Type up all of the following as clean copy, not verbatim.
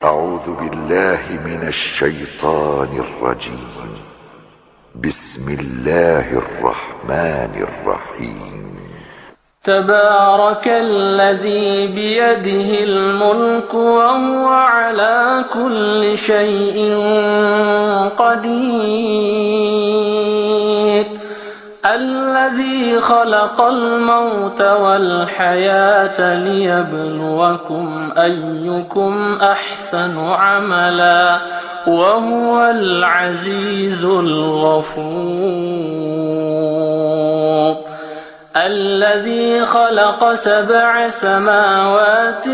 أعوذ بالله من الشيطان الرجيم. بسم الله الرحمن الرحيم. تبارك الذي بيده الملك وهو على كل شيء قدير. الذي خلق الموت والحياة ليبلوكم أيكم أحسن عملا وهو العزيز الغفور. الذي خلق 7 سماوات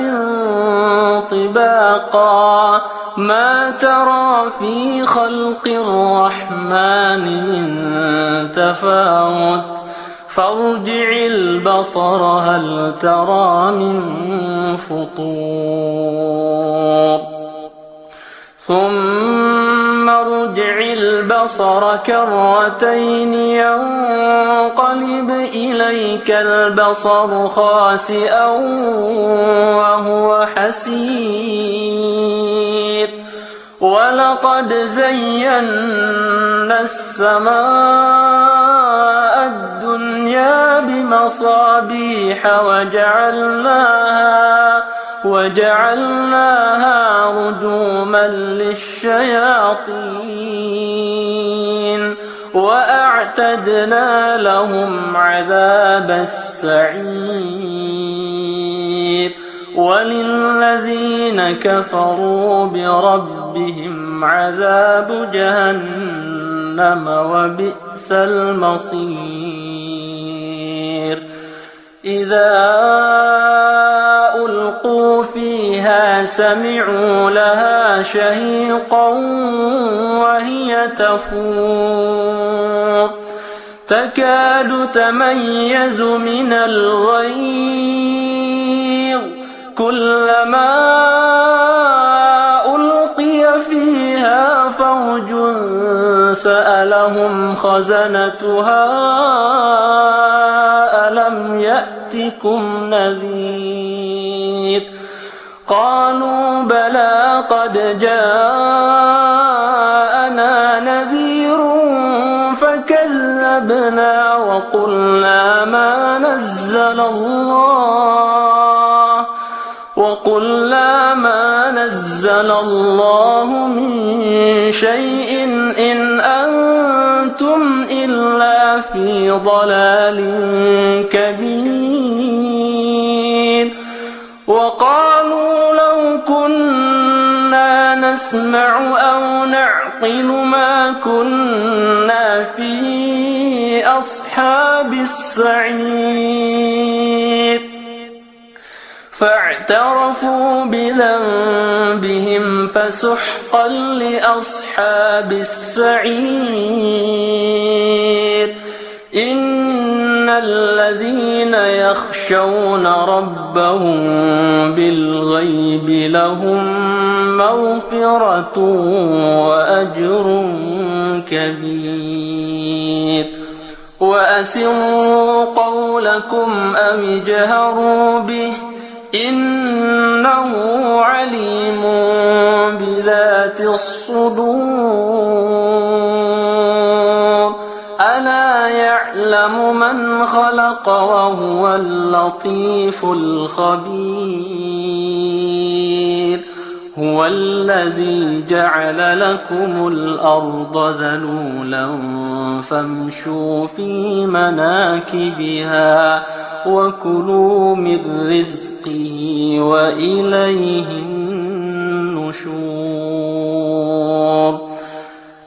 طباقا ما ترى في خلق الرحمن من تفاوت فارجع البصر هل ترى من فطور ثم ارجع البصر كرتين ينقلب إليك البصر خاسئا وهو حسير. ولقد زينا السماء الدنيا بمصابيح وجعلناها رجوما للشياطين وأعتدنا لهم عذاب السعير. وللذين كفروا بربهم عذاب جهنم وبئس المصير. إذا ألقوا فيها سمعوا لها شهيقا وهي تفور تكاد تميز من الغيظ كلما ألقي فيها فوج سألهم خزنتها ألم يأتكم نذير قالوا بلى قد جاءنا نذير فكذبنا وقلنا ما نزل الله من شيء إن أنتم إلا في ضلال كبير. وقالوا لو كنا نسمع أو نعقل ما كنا في أصحاب السعير فاعترفوا بذنبهم فسحقا لأصحاب السعير. إن الذين يخشون ربهم بالغيب لهم مغفرة وأجر كبير. وأسروا قولكم أو اجهروا به إنه عليم بذات الصدور. ألا يعلم من خلق وهو اللطيف الخبير. هو الذي جعل لكم الأرض ذلولا فامشوا في مناكبها وكلوا من رزقه وإليه النشور.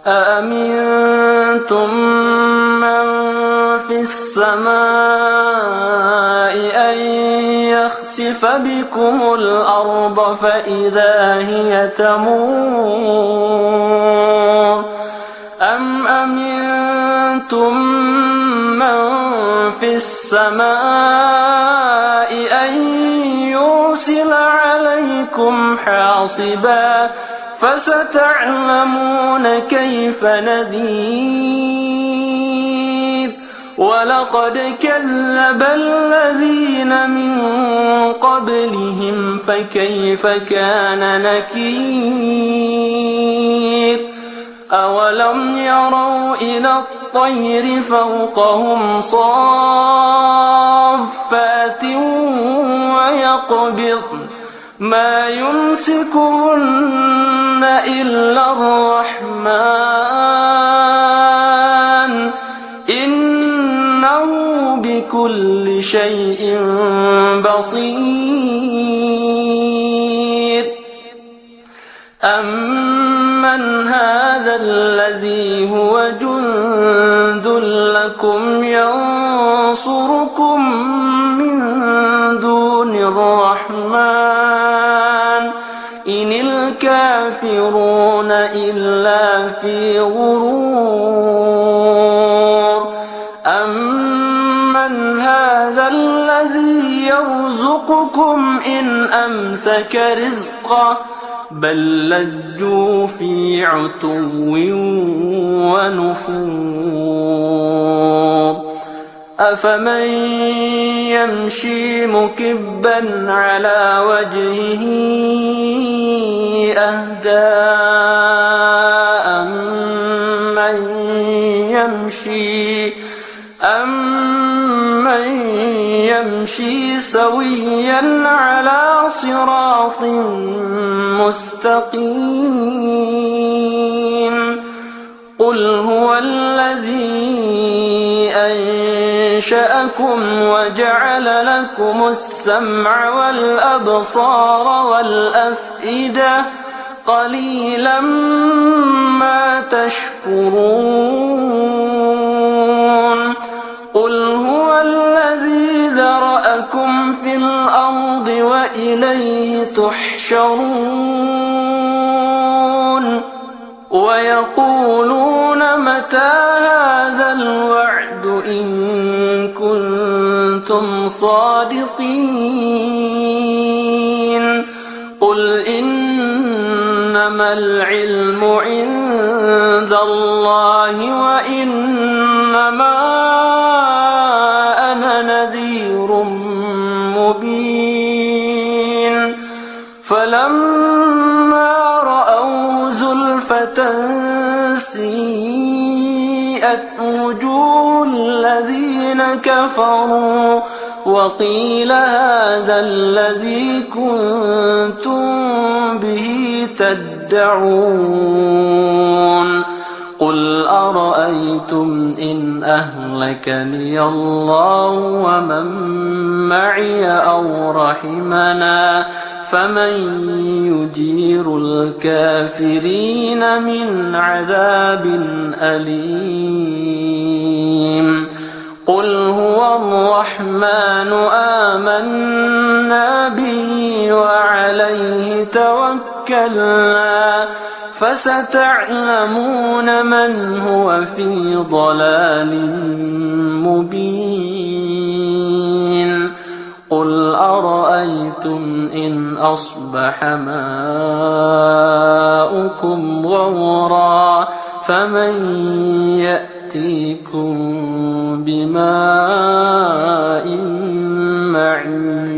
أأمنتم من في السماء أن يخسف بكم الأرض فإذا هي تمور أم أمنتم من في السماء أن يرسل عليكم حاصبا فستعلمون كيف نذير. ولقد كذب الذين من قبلهم فكيف كان نكير أولم يروا إلى الطير فوقهم صافات ويقبضن ما يمسكهن إلا الرحمن إنه بكل شيء بصير أمن هذا الذي هو جند لكم ينصركم من دون الرحمن إن الكافرون إلا في غرور أمن هذا الذي يرزقكم إن أمسك رزقه بل لجوا في عتو ونفور أفمن يمشي مكبا على وجهه أهدى أمن يمشي سويا على صراط مستقيم قل هو الذي أنشأكم وجعل لكم السمع والأبصار والأفئدة قليلا ما تشكرون قل هو الذي ذرأكم في الأرض وإليه تحشرون ويقولون متى هذا الوعد إن كنتم صادقين قل إنما العلم عند الله وإنما أنا نذير مبين فلما رأوا زلفة سيئت وجوه الذين كفروا وقيل هذا الذي كنتم به تدعون قل أرأيتم إن أهلكني الله ومن معي أو رحمنا فمن يجير الكافرين من عذاب أليم قل هو الرحمن آمنا به وعليه توكلنا فستعلمون من هو في ضلال مبين قل أرأيتم إن أصبح ماؤكم غورا فمن يأتيكم بماء معين